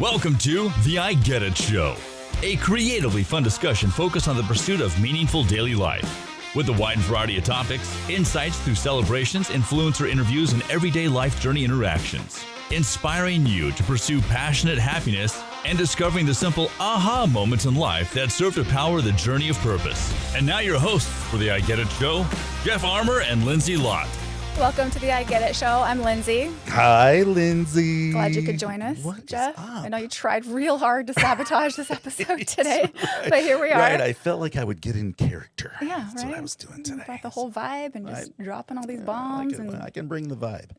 Welcome to the I Get It Show, a creatively fun discussion focused on the pursuit of meaningful daily life. With a wide variety of topics, insights through celebrations, influencer interviews, and everyday life journey interactions. Inspiring you to pursue passionate happiness and discovering the simple aha moments in life that serve to power the journey of purpose. And now your hosts for the I Get It Show, Jeff Armour and Lindsay Lott. Welcome to the I Get It Show. I'm Lindsay. Hi, Lindsay. Glad you could join us, What Jeff. is up? I know you tried real hard to sabotage this episode today, right. but here we are. Right, I felt like I would get in character. Yeah, That's right. what I was doing today. Brought the whole vibe and just dropping all these bombs. I can bring the vibe.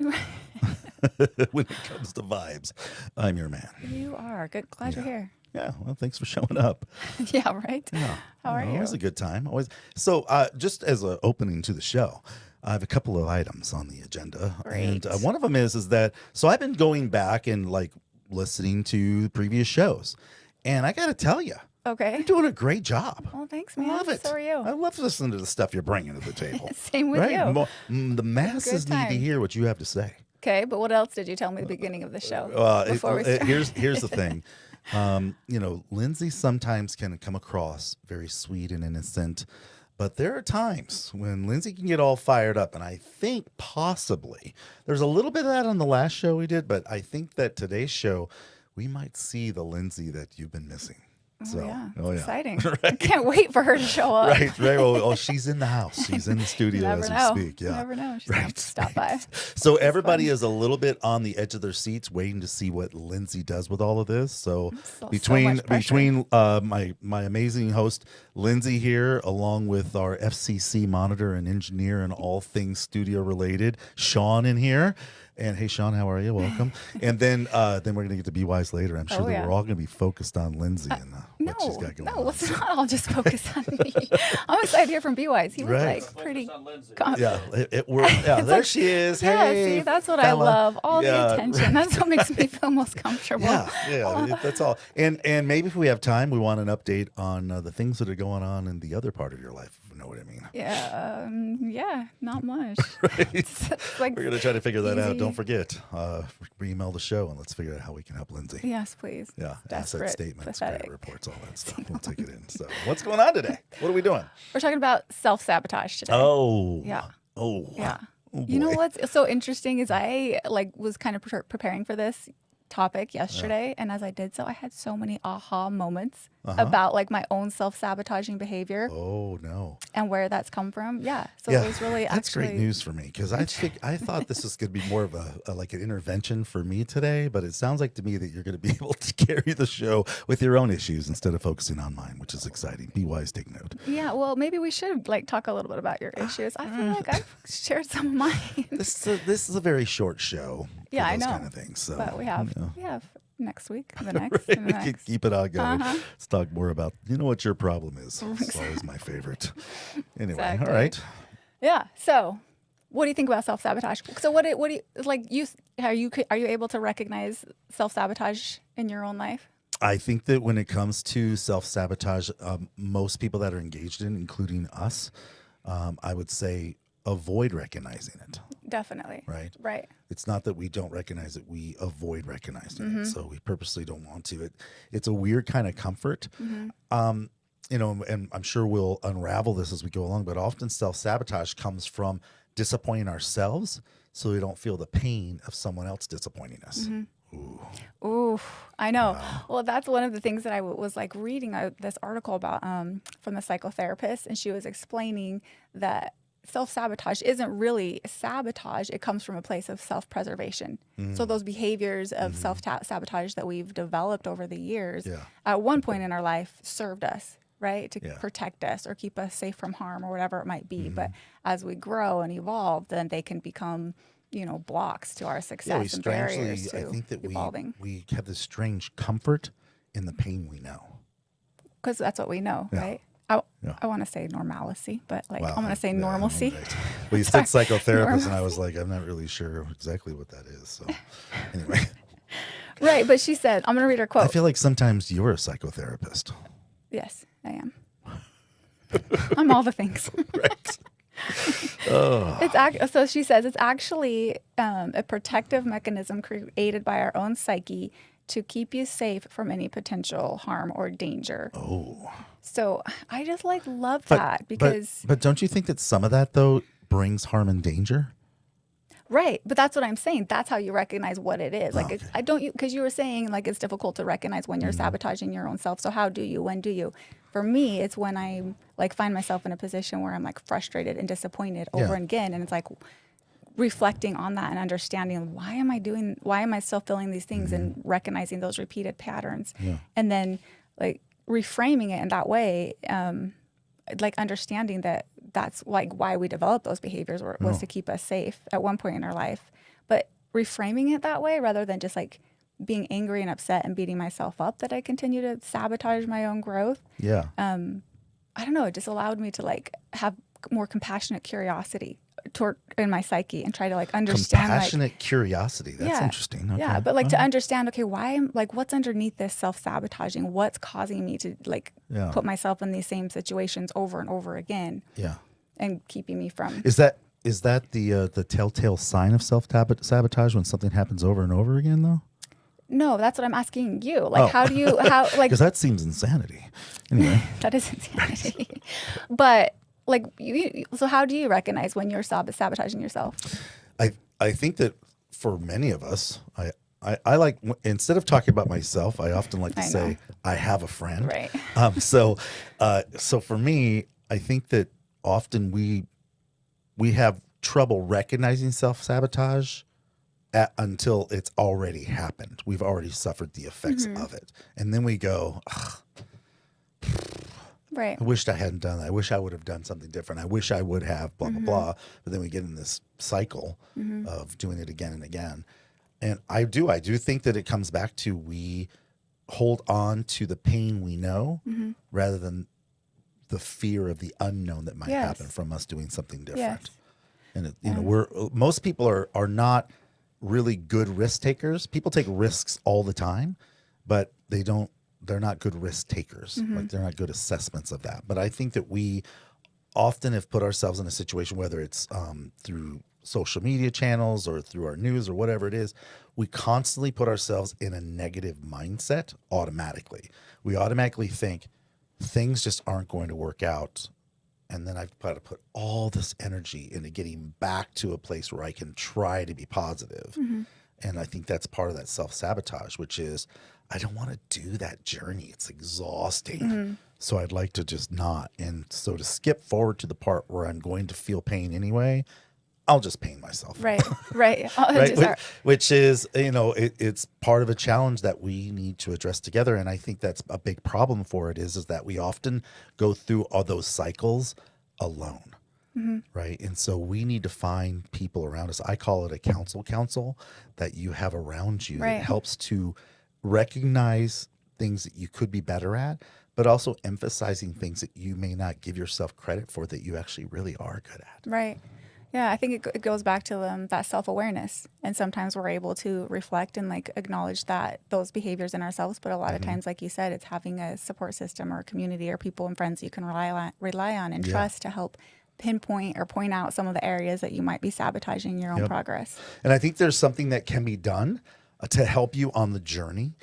When it comes to vibes, I'm your man. You are. Good. Glad you're here. Yeah, well, thanks for showing up. Yeah, right? Yeah. How are you? Always a good time. Always. So, just as an opening to the show, I have a couple of items on the agenda. Great. And one of them is that, so I've been going back and like listening to previous shows. And I got to tell you, Okay. you're doing a great job. Well, thanks, I man. love it. So are you. I love listening to the stuff you're bringing to the table. Same with right? you. The masses Good need to time. hear what you have to say. Okay, but what else did you tell me at the beginning of the show? Before we start? Here's the thing. Lindsay sometimes can come across very sweet and innocent, but there are times when Lindsay can get all fired up, and I think possibly there's a little bit of that on the last show we did, but I think that today's show we might see the Lindsay that you've been missing. It's exciting. I can't wait for her to show up. Right. Well, she's in the house. She's in the studio Never as know. we speak. Yeah. You never know. She's going to stop by. So everybody is a little bit on the edge of their seats, waiting to see what Lindsay does with all of this. So between my amazing host Lindsay here, along with our FCC monitor and engineer and all things studio related, Sean in here. And hey, Sean, how are you? Welcome. And then we're going to get to Be Wise later. I'm sure that we're all going to be focused on Lindsay and what she's got going on. No, let's not all just focus on me. I'm excited to hear from Be Wise. He was like pretty. There she is. Yeah, Hey, see, that's what fella. I love. All the attention. That's what makes me feel most comfortable. That's all. And maybe if we have time, we want an update on the things that are going on in the other part of your life. If you know what I mean? Yeah, not much. Right. Like, we're going to try to figure that out. easy. Don't forget, email the show and let's figure out how we can help Lindsay. Yes, please. Yeah, Desperate, asset statements, pathetic. credit reports, all that stuff. We'll take it in. So, what's going on today? What are we doing? We're talking about self-sabotage today. Oh, Yeah. Oh, Yeah. Oh, You know boy. what's so interesting is I was kind of preparing for this topic yesterday, and as I did so, I had so many aha moments about like my own self-sabotaging behavior. Oh no! And where that's come from. Yeah. So it was really that's great news for me because I thought this was going to be more of a like an intervention for me today, but it sounds like to me that you're going to be able to carry the show with your own issues instead of focusing on mine, which is exciting. Be wise, take note. Yeah. Well, maybe we should like talk a little bit about your issues. I feel like I've shared some of mine. This is a very short show. Yeah, for I those know. kind of things. So, But we have next week, the next, right, and we the can next. keep it on going. Let's talk more about what your problem is. It's always my favorite. Anyway, Exactly. all right. Yeah. So, what do you think about self-sabotage? So, what do you like? Are you able to recognize self-sabotage in your own life? I think that when it comes to self-sabotage, most people that are engaged in, including us, I would say avoid recognizing it. Definitely. Right. Right. It's not that we don't recognize it; we avoid recognizing it. So we purposely don't want to. It's a weird kind of comfort. And I'm sure we'll unravel this as we go along. But often self-sabotage comes from disappointing ourselves, so we don't feel the pain of someone else disappointing us. Ooh, I know. Wow. Well, that's one of the things that I was like reading this article about from the psychotherapist, and she was explaining that self-sabotage isn't really sabotage. It comes from a place of self-preservation. So those behaviors of self-sabotage that we've developed over the years, at one point in our life, served us, right? To protect us or keep us safe from harm or whatever it might be. But as we grow and evolve, then they can become, blocks to our success and barriers to I think that evolving. we have this strange comfort in the pain we know. Because that's what we know, right? I want to say normalcy, but I'm going to say normalcy. Right. Well, you said psychotherapist, and I was like, I'm not really sure exactly what that is. So anyway. Right, but she said, I'm going to read her quote. I feel like sometimes you're a psychotherapist. Yes, I am. I'm all the things. Right. So she says it's actually a protective mechanism created by our own psyche to keep you safe from any potential harm or danger. Oh. So I just like love that because. But don't you think that some of that though brings harm and danger? Right. But that's what I'm saying. That's how you recognize what it is. Like, Okay. because you were saying like it's difficult to recognize when you're sabotaging your own self. So how do you, when do you? For me, it's when I like find myself in a position where I'm like frustrated and disappointed over and again. And it's like reflecting on that and understanding why am I still feeling these things and recognizing those repeated patterns. Yeah. And then like reframing it in that way, like understanding that that's like why we developed those behaviors was to keep us safe at one point in our life. But reframing it that way rather than just like being angry and upset and beating myself up that I continue to sabotage my own growth. Yeah. I don't know. It just allowed me to like have more compassionate curiosity in my psyche and try to like understand compassionate curiosity. That's interesting. Okay. Yeah, but like to understand, okay, why am like what's underneath this self-sabotaging? What's causing me to like put myself in these same situations over and over again? Yeah. And keeping me from. Is that the telltale sign of self-sabotage when something happens over and over again though? No, that's what I'm asking you. Like, how like? Because that seems insanity. Anyway. That is insanity. But like, so how do you recognize when you're sabotaging yourself? I think that for many of us, I like, instead of talking about myself, I often like to say I have a friend. Right. So for me, I think that often we have trouble recognizing self-sabotage until it's already happened. We've already suffered the effects of it. And then we go, right. I wished I hadn't done that. I wish I would have done something different. I wish I would have blah, blah, blah. But then we get in this cycle of doing it again and again. And I do think that it comes back to we hold on to the pain we know rather than the fear of the unknown that might happen from us doing something different. And most people are not really good risk takers. People take risks all the time, but they're not good risk takers. Like they're not good assessments of that. But I think that we often have put ourselves in a situation, whether it's through social media channels or through our news or whatever it is, we constantly put ourselves in a negative mindset automatically. We automatically think things just aren't going to work out. And then I've got to put all this energy into getting back to a place where I can try to be positive. And I think that's part of that self-sabotage, which is I don't want to do that journey. It's exhausting. So I'd like to just not. And so to skip forward to the part where I'm going to feel pain anyway, I'll just pain myself. Right. Right. Which is, it's part of a challenge that we need to address together. And I think that's a big problem for it is that we often go through all those cycles alone. Right. And so we need to find people around us. I call it a counsel that you have around you that helps to recognize things that you could be better at, but also emphasizing things that you may not give yourself credit for that you actually really are good at. Right. Yeah, I think it goes back to that self-awareness. And sometimes we're able to reflect and like acknowledge that those behaviors in ourselves. But a lot of times, like you said, it's having a support system or a community or people and friends you can rely on and trust to help pinpoint or point out some of the areas that you might be sabotaging your own progress. And I think there's something that can be done to help you on the journey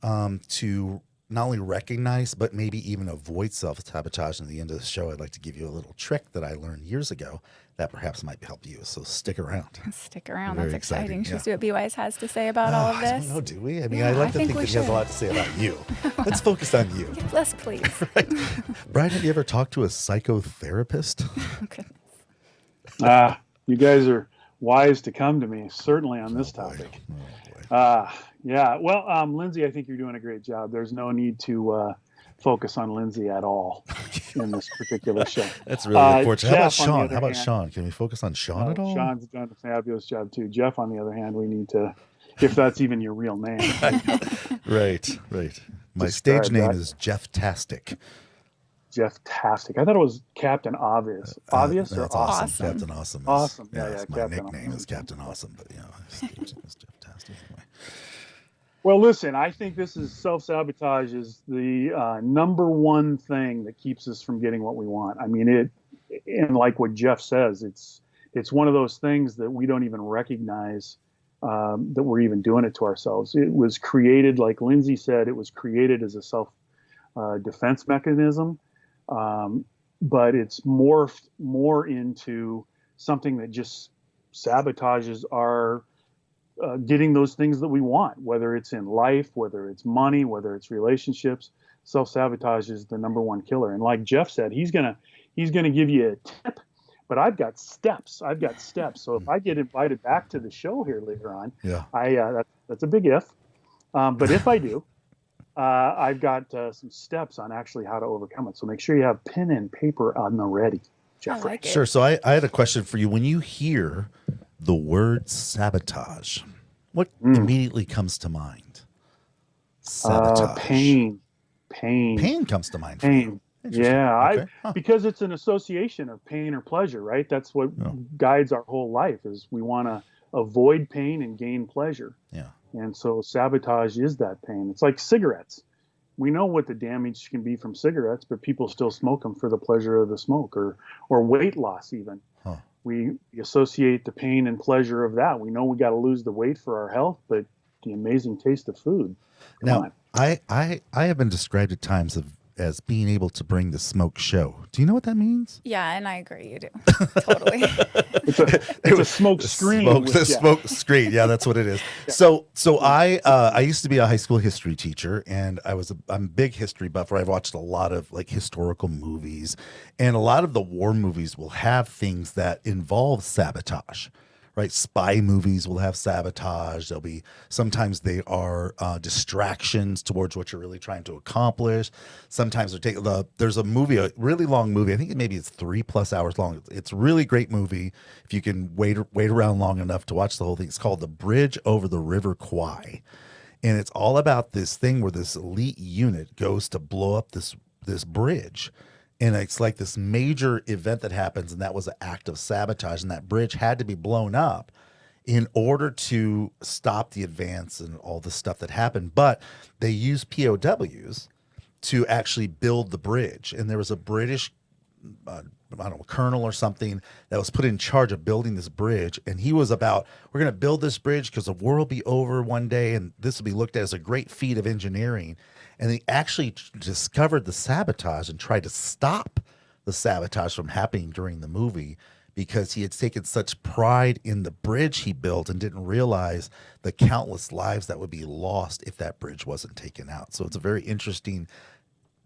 to not only recognize, but maybe even avoid self-sabotage. And at the end of the show, I'd like to give you a little trick that I learned years ago that perhaps might help you. So stick around. Stick around. Very That's exciting. Should we yeah. see what B-Wise has to say about all of this? I don't know, do we? I mean, I like to think that he has a lot to say about you. Let's focus on you. Yes, please. Right. Brian, have you ever talked to a psychotherapist? Okay. You guys are wise to come to me, certainly on this topic. Yeah. Well, Lindsay, I think you're doing a great job. There's no need to focus on Lindsay at all in this particular show. That's really unfortunate. How about Jeff, Sean? How about Sean? Can we focus on Sean at all? Sean's done a fabulous job too. Jeff, on the other hand, we need to, if that's even your real name. Right. My stage name is Jeff Tastic. Jeff Tastic. I thought it was Captain Obvious. Obvious or that's awesome? Captain Awesome. Awesome. Yeah, my Captain nickname Awesome. is Captain Awesome, but stage name is Jeff Tastic anyway. Well, listen, I think this is self-sabotage is the number one thing that keeps us from getting what we want. I mean, and like what Jeff says, it's one of those things that we don't even recognize that we're even doing it to ourselves. It was created, like Lindsay said, it was created as a self defense mechanism, but it's morphed more into something that just sabotages our getting those things that we want, whether it's in life, whether it's money, whether it's relationships. Self-sabotage is the number one killer. And like Jeff said, he's gonna give you a tip, but I've got steps. So if I get invited back to the show here later on, that's a big if. But if I do, I've got some steps on actually how to overcome it. So make sure you have pen and paper on the ready, Jeffrey. Like sure. So I had a question for you. When you hear the word sabotage, what immediately comes to mind? Sabotage. Pain comes to mind. Pain. Yeah. Okay. Because it's an association of pain or pleasure, right? That's what guides our whole life, is we want to avoid pain and gain pleasure. Yeah. And so sabotage is that pain. It's like cigarettes. We know what the damage can be from cigarettes, but people still smoke them for the pleasure of the smoke, or weight loss even. Huh. We associate the pain and pleasure of that. We know we got to lose the weight for our health, but the amazing taste of food. Come on. I have been described at times as being able to bring the smoke show. Do you know what that means? Yeah, and I agree, you do. Totally. It's a smoke screen. The smoke screen. Yeah, that's what it is. Yeah. So I used to be a high school history teacher, and I'm a big history buff. I've watched a lot of like historical movies, and a lot of the war movies will have things that involve sabotage. Right, spy movies will have sabotage. Sometimes they are distractions towards what you're really trying to accomplish. Sometimes there's a movie, a really long movie. I think maybe it's 3+ hours long. It's a really great movie if you can wait around long enough to watch the whole thing. It's called The Bridge Over the River Kwai, and it's all about this thing where this elite unit goes to blow up this bridge. And it's like this major event that happens, and that was an act of sabotage, and that bridge had to be blown up in order to stop the advance and all the stuff that happened. But they used POWs to actually build the bridge, and there was a British colonel or something that was put in charge of building this bridge, and he was about, we're going to build this bridge because the war will be over one day, and this will be looked at as a great feat of engineering. And they actually discovered the sabotage and tried to stop the sabotage from happening during the movie, because he had taken such pride in the bridge he built and didn't realize the countless lives that would be lost if that bridge wasn't taken out. So it's a very interesting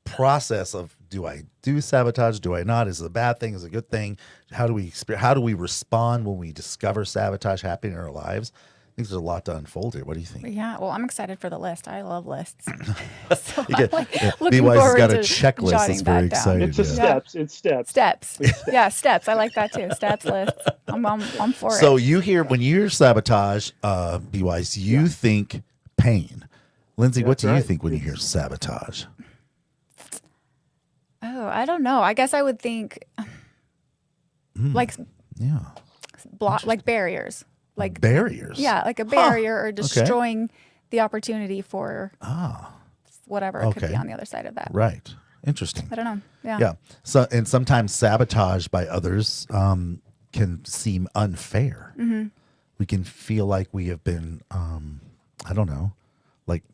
process of, do I do sabotage? Do I not? Is it a bad thing? Is it a good thing? How do we respond when we discover sabotage happening in our lives? I think there's a lot to unfold here. What do you think? Yeah, well, I'm excited for the list. I love lists. So looking forward got a checklist that's very exciting. It's steps. It's steps. Steps. Yeah, steps. I like that too. Steps list. I'm for it. So when you hear sabotage, Be Wise, you think pain. Lindsay, what do you think when you hear sabotage? Oh, I don't know. I guess I would think like barriers. Like barriers. Yeah, like a barrier or destroying the opportunity for whatever it could be on the other side of that. Right. Interesting. I don't know. Yeah. Yeah. So, and sometimes sabotage by others can seem unfair. Mm-hmm. We can feel like we have been, I don't know, like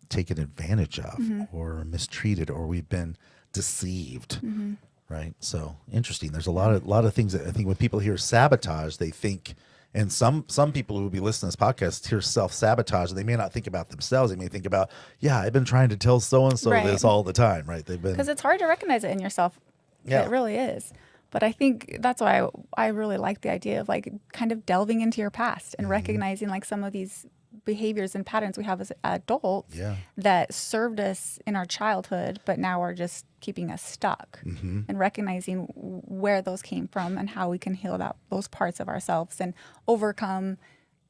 taken advantage of or mistreated, or we've been deceived. Mm-hmm. Right. So interesting. There's a lot of things that I think when people hear sabotage, they think. And some people who will be listening to this podcast hear self-sabotage, and they may not think about themselves. They may think about, I've been trying to tell so-and-so this all the time, right? Because it's hard to recognize it in yourself. Yeah. It really is. But I think that's why I really like the idea of like kind of delving into your past and recognizing like some of these behaviors and patterns we have as adults that served us in our childhood, but now are just keeping us stuck, and recognizing where those came from and how we can heal those parts of ourselves and overcome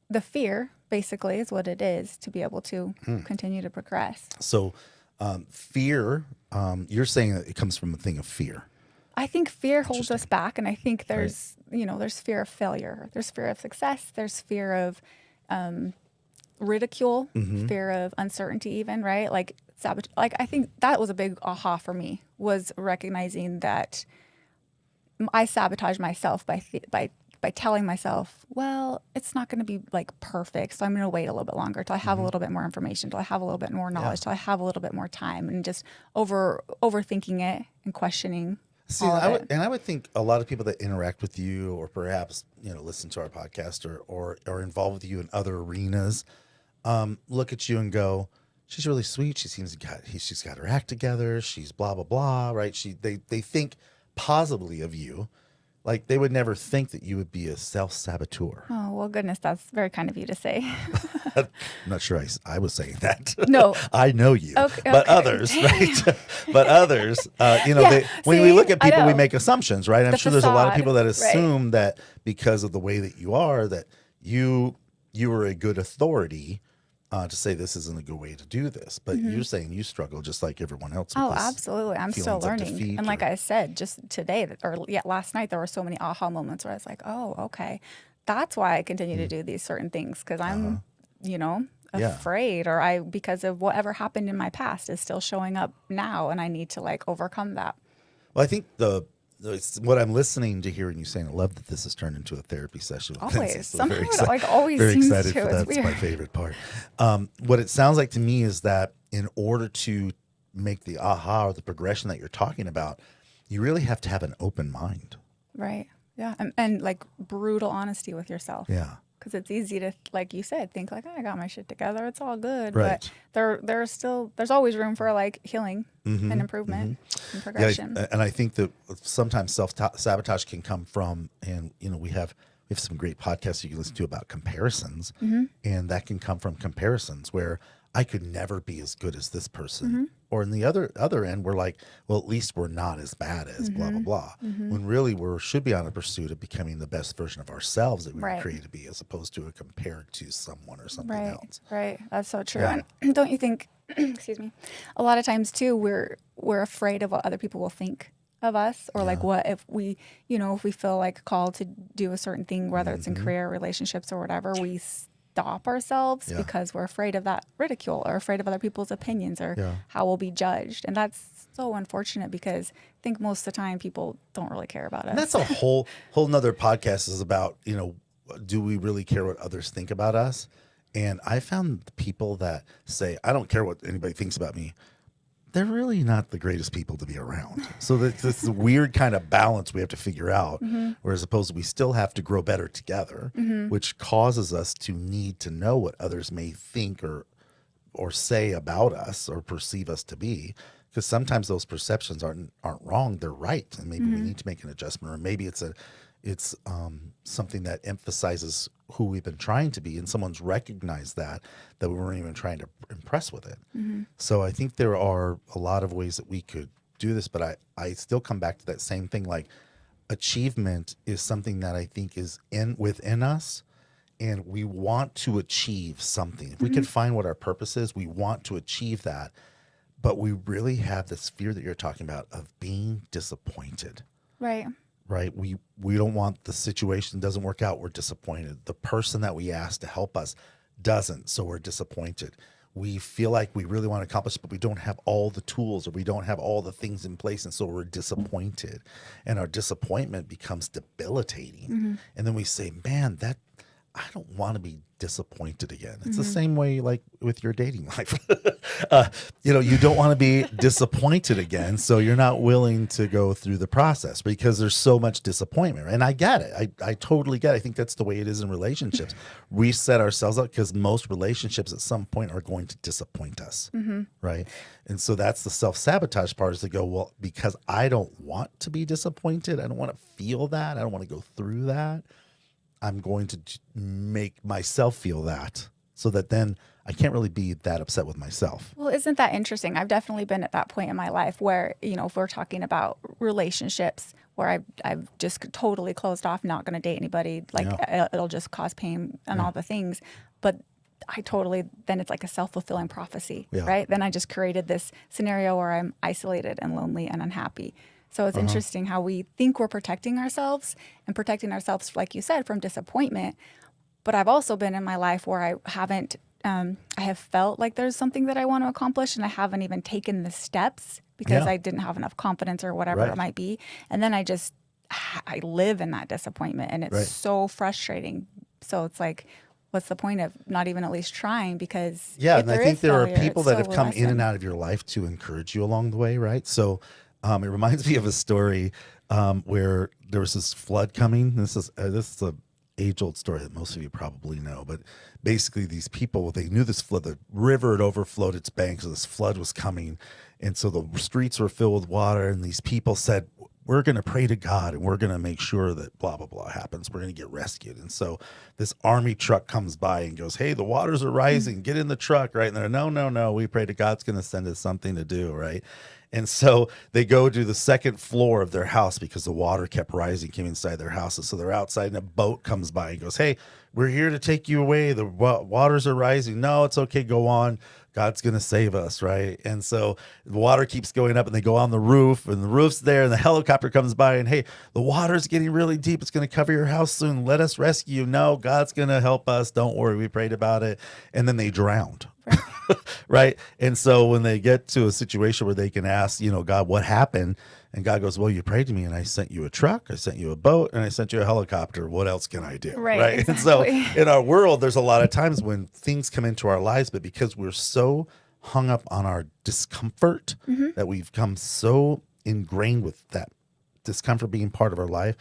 the fear, basically, is what it is, to be able to continue to progress. So fear, you're saying that it comes from a thing of fear. I think fear holds us back, and I think there's fear of failure, there's fear of success, there's fear of ridicule, fear of uncertainty, even, right? Like sabotage. Like I think that was a big aha for me, was recognizing that I sabotage myself by by telling myself, well, it's not going to be like perfect, so I'm going to wait a little bit longer till I have a little bit more information, till I have a little bit more knowledge, till I have a little bit more time, and just overthinking it and questioning. See, I would think a lot of people that interact with you, or perhaps listen to our podcast, or are involved with you in other arenas, look at you and go, she's really sweet. She seems she's got her act together. She's blah blah blah, right? They think positively of you. Like, they would never think that you would be a self-saboteur. Oh, well, goodness, that's very kind of you to say. I'm not sure I was saying that. No. I know you. Okay, but others, right? But others, when we look at people, we make assumptions, right? I'm sure there's a lot of people that assume that because of the way that you are, that you are a good authority to say this isn't a good way to do this. But you're saying you struggle just like everyone else. Oh, absolutely. I'm still learning. And like I said, just today last night, there were so many aha moments where I was like, oh, okay. That's why I continue to do these certain things, because I'm, afraid, or because of whatever happened in my past is still showing up now, and I need to like overcome that. Well, I think what I'm listening to hearing you saying, I love that this has turned into a therapy session. With Always. So Somehow it like always very seems excited to. for It's that's weird. my favorite part. What it sounds like to me is that in order to make the aha or the progression that you're talking about, you really have to have an open mind. Right. Yeah. And like brutal honesty with yourself. Yeah. Because it's easy to, like you said, think like, I got my shit together. It's all good. Right. But there's always room for like healing and improvement and progression. Yeah, and I think that sometimes self-sabotage can come from, and we have some great podcasts you can listen to about comparisons, and that can come from comparisons where I could never be as good as this person. Or in the other end, we're like, well, at least we're not as bad as blah, blah, blah. When really we should be on a pursuit of becoming the best version of ourselves that we were created to be, as opposed to compared to someone or something else. Right. That's so true. Yeah. And don't you think, excuse me, a lot of times too, we're afraid of what other people will think of us, or like what if we, if we feel like called to do a certain thing, whether it's in career, relationships, or whatever, we stop ourselves because we're afraid of that ridicule, or afraid of other people's opinions, or how we'll be judged. And that's so unfortunate, because I think most of the time people don't really care about us. And that's a whole nother podcast is about, do we really care what others think about us? And I found the people that say, I don't care what anybody thinks about me, they're really not the greatest people to be around. So that's the weird kind of balance we have to figure out, whereas opposed to we still have to grow better together, which causes us to need to know what others may think or say about us or perceive us to be. Because sometimes those perceptions aren't wrong, they're right. And maybe we need to make an adjustment, or maybe it's something that emphasizes who we've been trying to be, and someone's recognized that we weren't even trying to impress with it. So I think there are a lot of ways that we could do this, but I still come back to that same thing. Like, achievement is something that I think is within us, and we want to achieve something. If we can find what our purpose is, we want to achieve that. But we really have this fear that you're talking about of being disappointed. Right. Right. We don't want the situation doesn't work out. We're disappointed. The person that we asked to help us doesn't. So we're disappointed. We feel like we really want to accomplish, but we don't have all the tools, or we don't have all the things in place. And so we're disappointed, and our disappointment becomes debilitating. And then we say, man, I don't want to be disappointed again. It's the same way like with your dating life. You don't want to be disappointed again. So you're not willing to go through the process because there's so much disappointment. And I get it. I totally get it. I think that's the way it is in relationships. We set ourselves up because most relationships at some point are going to disappoint us. Right. And so that's the self-sabotage part, is to go, well, because I don't want to be disappointed. I don't want to feel that. I don't want to go through that. I'm going to make myself feel that, so that then I can't really be that upset with myself. Well, isn't that interesting? I've definitely been at that point in my life where, if we're talking about relationships, where I've just totally closed off, not going to date anybody, like it'll just cause pain and all the things. But then it's like a self-fulfilling prophecy, right? Then I just created this scenario where I'm isolated and lonely and unhappy. So it's interesting how we think we're protecting ourselves, like you said, from disappointment. But I've also been in my life where I have felt like there's something that I want to accomplish, and I haven't even taken the steps because I didn't have enough confidence or whatever it might be. And then I just I live in that disappointment, and it's so frustrating. So it's like, what's the point of not even at least trying? Because and I think there are failure, people that have come in and out of your life to encourage you along the way, right? So it reminds me of a story where there was this flood coming. This is a age-old story that most of you probably know, but basically these people, they knew this flood, the river had overflowed its banks, so this flood was coming, and so the streets were filled with water, and these people said, we're going to pray to God, and we're going to make sure that blah, blah, blah happens. We're going to get rescued. And so this army truck comes by and goes, hey, the waters are rising. Get in the truck, right? And they're, no. We pray to God's going to send us something to do, right? And so they go to the second floor of their house because the water kept rising, came inside their houses. So they're outside, and a boat comes by and goes, hey, we're here to take you away. The waters are rising. No, it's okay. Go on. God's going to save us, right? And so the water keeps going up, and they go on the roof, and the roof's there, and the helicopter comes by, and hey, the water's getting really deep. It's going to cover your house soon. Let us rescue you. No, God's going to help us. Don't worry. We prayed about it. And then they drowned. Right. And so when they get to a situation where they can ask, God, what happened? And God goes, well, you prayed to me, and I sent you a truck, I sent you a boat, and I sent you a helicopter. What else can I do? Right. Exactly. And so in our world, there's a lot of times when things come into our lives, but because we're so hung up on our discomfort that we've come so ingrained with that discomfort being part of our life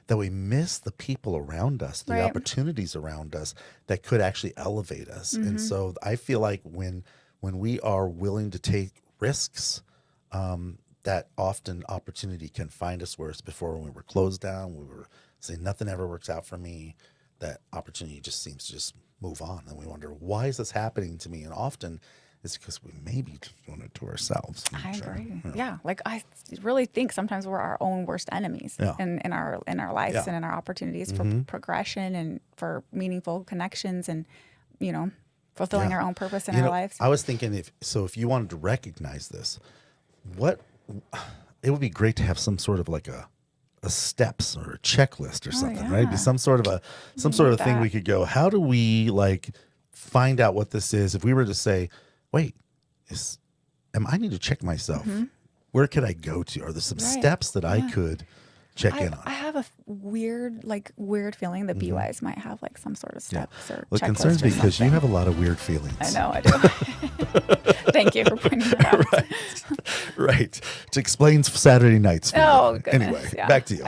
that we miss the people around us, the opportunities around us that could actually elevate us. And so I feel like when we are willing to take risks, that often opportunity can find us, whereas before when we were closed down, we were saying nothing ever works out for me, that opportunity just seems to just move on. And we wonder, why is this happening to me? And often it's because we maybe doing it to ourselves. I agree. Yeah. Like I really think sometimes we're our own worst enemies in our lives and in our opportunities for progression and for meaningful connections and, fulfilling our own purpose in our lives. I was thinking if you wanted to recognize this, it would be great to have some sort of like a steps or a checklist or something, right? Be some sort of thing we could go, how do we like find out what this is? If we were to say, wait, I need to check myself. Where could I go to? Are there some steps that I could check in on? I have a weird feeling that BeWise might have like some sort of steps or Well, it checklist concerns me because you have a lot of weird feelings. I know I do. Thank you for pointing that out. Right. It explains Saturday nights. Oh, goodness. Anyway, back to you.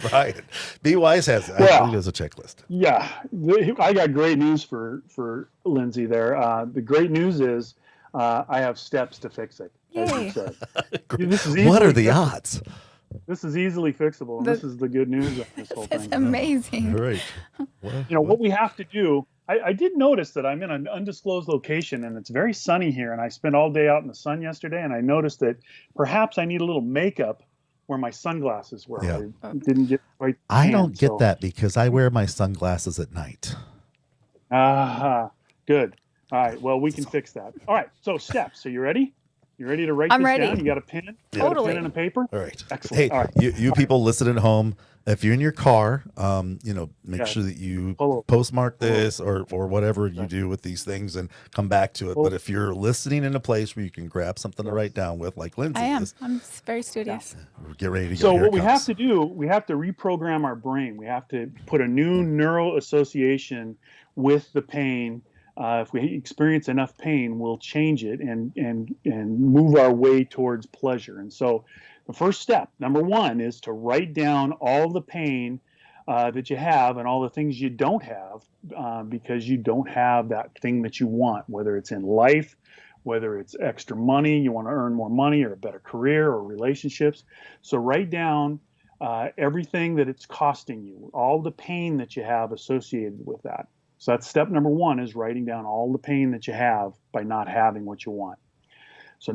Brian, BeWise has a checklist. Yeah. I got great news for Lindsay there. The great news is I have steps to fix it, as you said. What are the odds? This is easily fixable, and this is the good news of this whole thing. It's amazing. Right. What we have to do, I did notice that I'm in an undisclosed location, and it's very sunny here, and I spent all day out in the sun yesterday, and I noticed that perhaps I need a little makeup where my sunglasses were. Yeah. I didn't get quite. I don't get that because I wear my sunglasses at night. Good. All right. Well, we can fix that. All right. So steps. Are you ready? You ready to write I'm this ready. down? You got a pen? Totally. You got a pen and a paper? All right. Excellent. Hey, all right. you people listening at home, if you're in your car, make sure that you postmark this or whatever you do with these things and come back to it. But if you're listening in a place where you can grab something to write down with, like Lindsay is. I'm very studious. Get ready to go. So what we have to do, we have to reprogram our brain. We have to put a new neural association with the pain. If we experience enough pain, we'll change it and move our way towards pleasure. And so the first step, number one, is to write down all the pain that you have and all the things you don't have because you don't have that thing that you want, whether it's in life, whether it's extra money, you want to earn more money or a better career or relationships. So write down everything that it's costing you, all the pain that you have associated with that. So that's step number one, is writing down all the pain that you have by not having what you want. So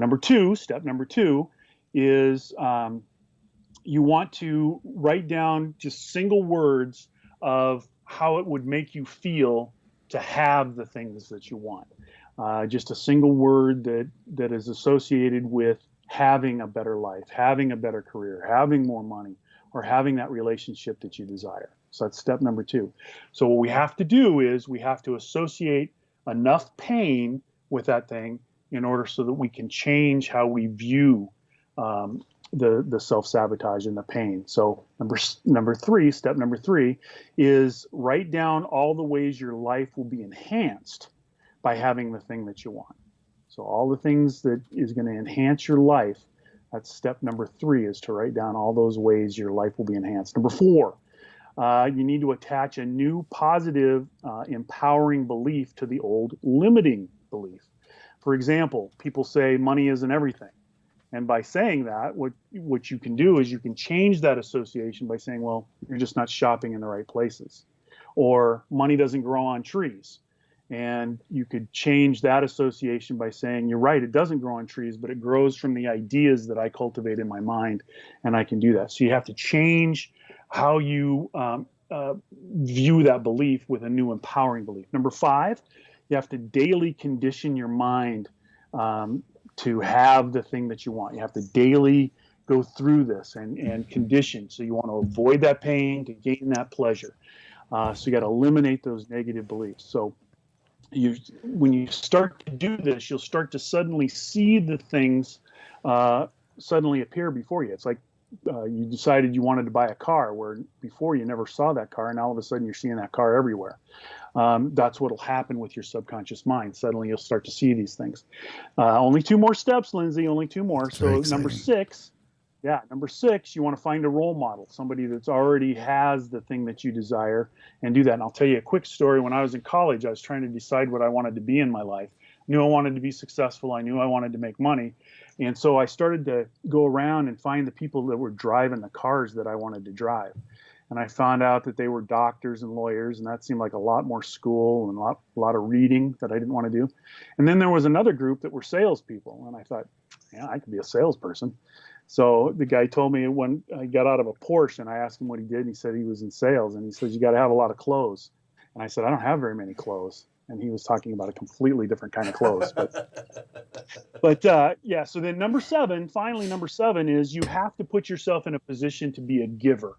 step number two is you want to write down just single words of how it would make you feel to have the things that you want. Just a single word that is associated with having a better life, having a better career, having more money, or having that relationship that you desire. So that's step number two. So what we have to do is we have to associate enough pain with that thing in order so that we can change how we view the self-sabotage and the pain. So step number three is write down all the ways your life will be enhanced by having the thing that you want. So all the things that is going to enhance your life, that's step number three, is to write down all those ways your life will be enhanced. Number four, you need to attach a new positive, empowering belief to the old limiting belief. For example, people say money isn't everything. And by saying that, what you can do is you can change that association by saying, well, you're just not shopping in the right places. Or money doesn't grow on trees. And you could change that association by saying, you're right, it doesn't grow on trees, but it grows from the ideas that I cultivate in my mind, and I can do that. So you have to change how you view that belief with a new empowering belief. Number five, you have to daily condition your mind to have the thing that you want. You have to daily go through this and condition. So you want to avoid that pain to gain that pleasure. So you got to eliminate those negative beliefs. So when you start to do this, you'll start to suddenly see the things suddenly appear before you. It's like you decided you wanted to buy a car where before you never saw that car, and all of a sudden you're seeing that car everywhere. That's what will happen with your subconscious mind. Suddenly you'll start to see these things. Only two more steps, Lindsay, only two more. So number six, you want to find a role model, somebody that's already has the thing that you desire, and do that. And I'll tell you a quick story. When I was in college, I was trying to decide what I wanted to be in my life. Knew I wanted to be successful. I knew I wanted to make money. And so I started to go around and find the people that were driving the cars that I wanted to drive. And I found out that they were doctors and lawyers, and that seemed like a lot more school and a lot of reading that I didn't want to do. And then there was another group that were salespeople, and I thought, yeah, I could be a salesperson. So the guy told me when I got out of a Porsche, and I asked him what he did, and he said he was in sales, and he says, you got to have a lot of clothes. And I said, I don't have very many clothes. And he was talking about a completely different kind of clothes. But so then number seven is you have to put yourself in a position to be a giver.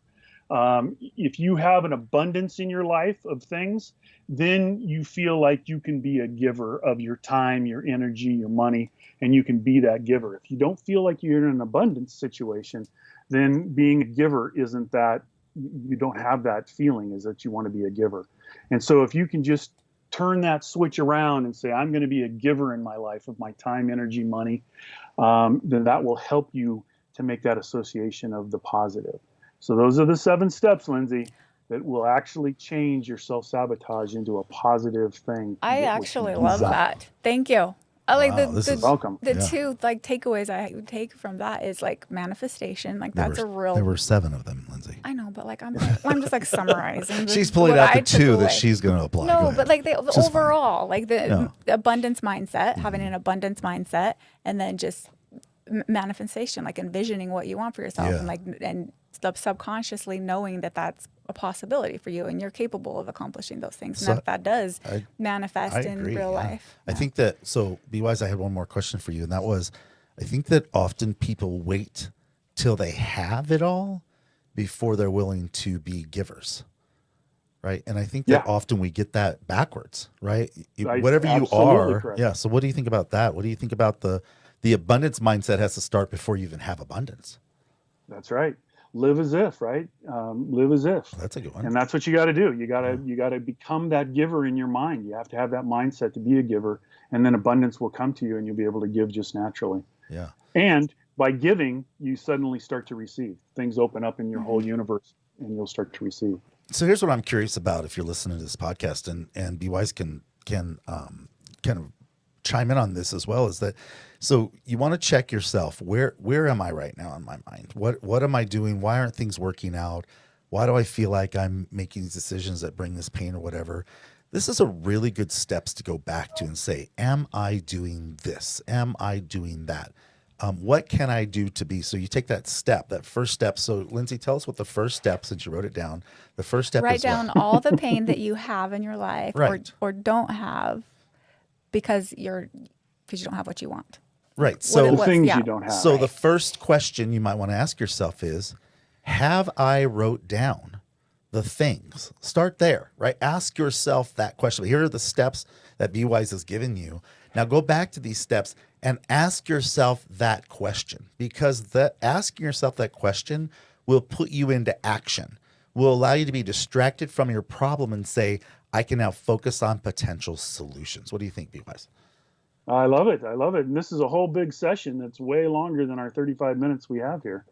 If you have an abundance in your life of things, then you feel like you can be a giver of your time, your energy, your money, and you can be that giver. If you don't feel like you're in an abundance situation, then being a giver isn't that, you don't have that feeling is that you want to be a giver. And so if you can just turn that switch around and say, I'm going to be a giver in my life of my time, energy, money, then that will help you to make that association of the positive. So those are the 7 steps, Lindsay, that will actually change your self-sabotage into a positive thing. I actually love that. Thank you. I like welcome. The two takeaways I would take from that is manifestation. That's a real. There were 7 of them, Lindsay. I know, but I'm just summarizing. She's pulling out the 2 that she's going to apply. No, but the overall, the abundance mindset, having an abundance mindset, and then just manifestation, envisioning what you want for yourself, and subconsciously knowing that that's a possibility for you and you're capable of accomplishing those things. And that does manifest in real life. I think that, so Be Wise, I had one more question for you. And that was, I think that often people wait till they have it all before they're willing to be givers. Right. And I think that often we get that backwards, right? Whatever you are. Correct. Yeah. So what do you think about that? What do you think about the abundance mindset has to start before you even have abundance? That's right. Live as if, right? Live as if. That's a good one. And that's what you got to do. You got to become that giver in your mind. You have to have that mindset to be a giver, and then abundance will come to you, and you'll be able to give just naturally. Yeah. And by giving, you suddenly start to receive. Things open up in your whole universe, and you'll start to receive. So here's what I'm curious about. If you're listening to this podcast, and Be Wise can kind of chime in on this as well, is that, so you want to check yourself. Where am I right now in my mind? What am I doing? Why aren't things working out? Why do I feel like I'm making these decisions that bring this pain or whatever? This is a really good steps to go back to and say, am I doing this? Am I doing that? What can I do to be? So you take that step, that first step. So Lindsay, tell us what the first step, since you wrote it down. The first step is write down all the pain that you have in your life, right, or don't have because you don't have what you want. Right. So the things you don't have. So the first question you might want to ask yourself is, have I wrote down the things. Start there, right? Ask yourself that question. Here are the steps that Be Wise has given you. Now go back to these steps and ask yourself that question, because asking yourself that question will put you into action, will allow you to be distracted from your problem and say, I can now focus on potential solutions. What do you think, Be Wise? I love it. I love it. And this is a whole big session that's way longer than our 35 minutes we have here.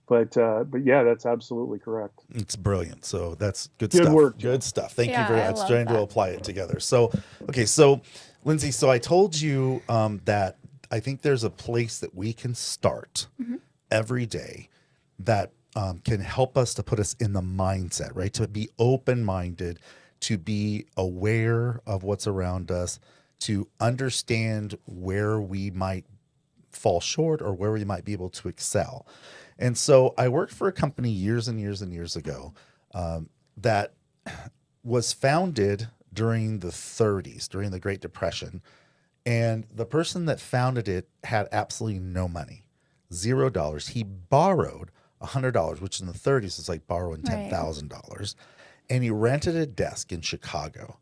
But yeah, that's absolutely correct. It's brilliant. So that's good Good stuff. work, Good stuff. Thank you Yeah, very I much. love Trying to that. apply it together. So, okay. So, Lindsay, so I told you that I think there's a place that we can start every day that can help us to put us in the mindset, right? To be open-minded, to be aware of what's around us, to understand where we might fall short or where we might be able to excel. And so I worked for a company years and years and years ago that was founded during the 30s, during the Great Depression. And the person that founded it had absolutely no money, $0. He borrowed $100, which in the 30s is like borrowing $10,000. And he rented a desk in Chicago,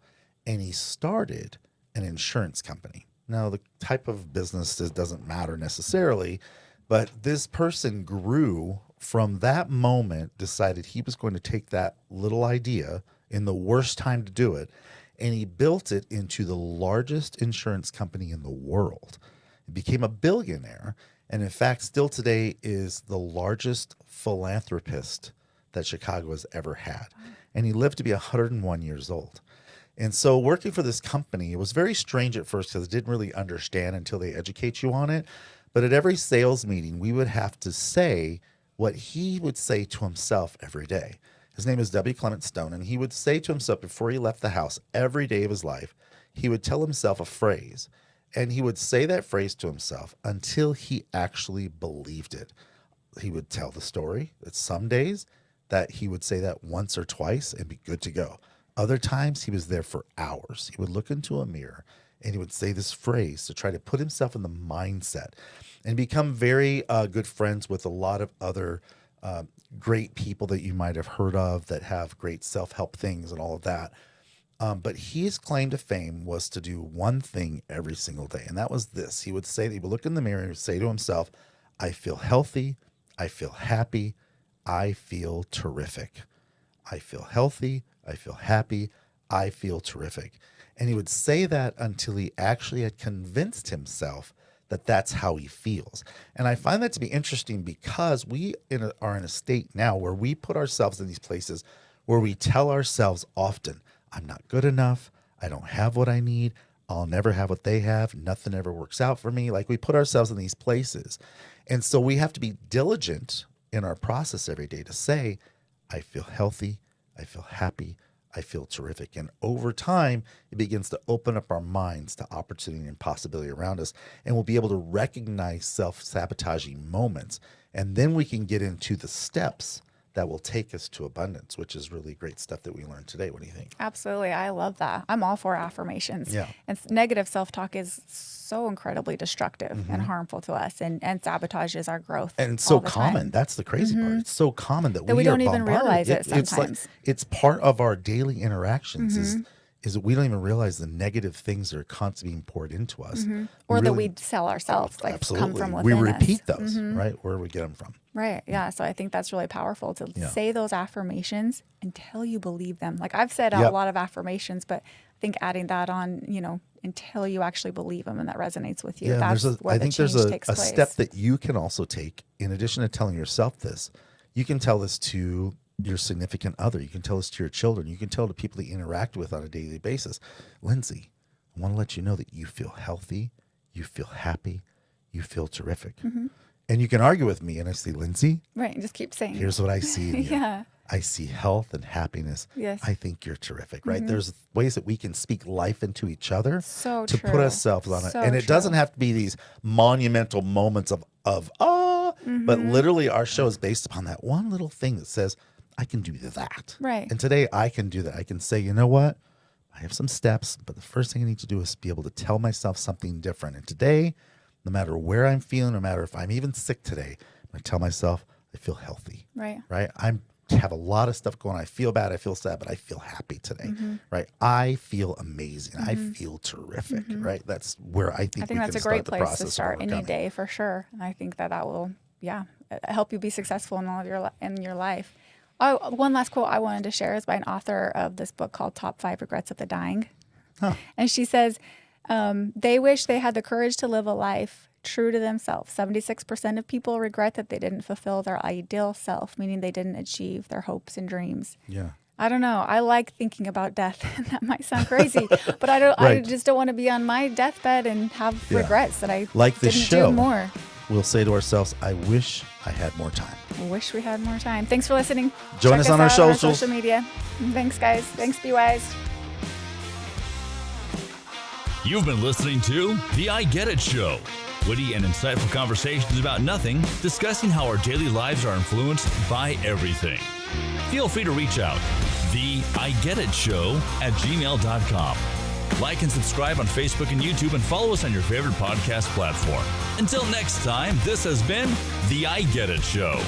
and he started an insurance company. Now, the type of business doesn't matter necessarily, but this person grew from that moment, decided he was going to take that little idea in the worst time to do it, and he built it into the largest insurance company in the world. He became a billionaire, and in fact, still today is the largest philanthropist that Chicago has ever had. And he lived to be 101 years old. And so working for this company, it was very strange at first because I didn't really understand until they educate you on it. But at every sales meeting, we would have to say what he would say to himself every day. His name is W. Clement Stone, and he would say to himself before he left the house every day of his life, he would tell himself a phrase, and he would say that phrase to himself until he actually believed it. He would tell the story that some days that he would say that once or twice and be good to go. Other times he was there for hours. He would look into a mirror and he would say this phrase to try to put himself in the mindset and become very good friends with a lot of other great people that you might have heard of that have great self-help things and all of that. But his claim to fame was to do one thing every single day. And that was this. He would say, he would look in the mirror and he would say to himself, I feel healthy. I feel happy. I feel terrific. I feel healthy. I feel happy. I feel terrific. And he would say that until he actually had convinced himself that that's how he feels. And I find that to be interesting because we are in a state now where we put ourselves in these places where we tell ourselves often, I'm not good enough. I don't have what I need. I'll never have what they have. Nothing ever works out for me. Like we put ourselves in these places. And so we have to be diligent in our process every day to say, I feel healthy. I feel happy. I feel terrific. And over time, it begins to open up our minds to opportunity and possibility around us. And we'll be able to recognize self-sabotaging moments. And then we can get into the steps that will take us to abundance, which is really great stuff that we learned today. What do you think? Absolutely. I love that. I'm all for affirmations. Yeah. And negative self-talk is so incredibly destructive and harmful to us and sabotages our growth. And it's so all the time. common. That's the crazy part. It's so common that we are don't even bombarded. realize it It's like, sometimes. it's part of our daily interactions is that we don't even realize the negative things that are constantly being poured into us. Or that we tell ourselves, like absolutely. come from We within repeat us. those, right? Where we get them from. Right. Yeah. So I think that's really powerful to say those affirmations until you believe them. Like I've said a lot of affirmations, but I think adding that on, until you actually believe them and that resonates with you. Yeah, That's where I the think change there's takes a place. step that you can also take in addition to telling yourself this. You can tell this to your significant other. You can tell this to your children. You can tell the people that you interact with on a daily basis. Lindsay, I want to let you know that you feel healthy, you feel happy, you feel terrific. And you can argue with me and I say, Lindsay, Right. And just keep saying. here's what I see in you. Yeah. I see health and happiness. Yes. I think you're terrific, right? There's ways that we can speak life into each other So to true. put ourselves on it. So And it true. doesn't have to be these monumental moments of but literally our show is based upon that one little thing that says, I can do that. Right. And today I can do that. I can say, you know what? I have some steps, but the first thing I need to do is be able to tell myself something different. And today, no matter where I'm feeling, no matter if I'm even sick today, I tell myself I feel healthy. Right. Right? I'm have a lot of stuff going on. I feel bad, I feel sad, but I feel happy today, right? I feel amazing. I feel terrific, right? That's where I think that's a great place to start any day for sure. And I think that will, help you be successful in all of your life. Oh, one last quote I wanted to share is by an author of this book called Top 5 Regrets of the Dying. Huh. And she says, they wish they had the courage to live a life true to themselves. 76% of people regret that they didn't fulfill their ideal self, meaning they didn't achieve their hopes and dreams. Yeah. I don't know. I like thinking about death. That might sound crazy, but I don't. Right. I just don't want to be on my deathbed and have regrets that I didn't do more. We'll say to ourselves, I wish I had more time. I wish we had more time. Thanks for listening. Join us on our social media. Thanks, guys. Thanks, Be Wise. You've been listening to The I Get It Show. Witty and insightful conversations about nothing, discussing how our daily lives are influenced by everything. Feel free to reach out. theIGetItShow@gmail.com. Like and subscribe on Facebook and YouTube, and follow us on your favorite podcast platform. Until next time, this has been The I Get It Show.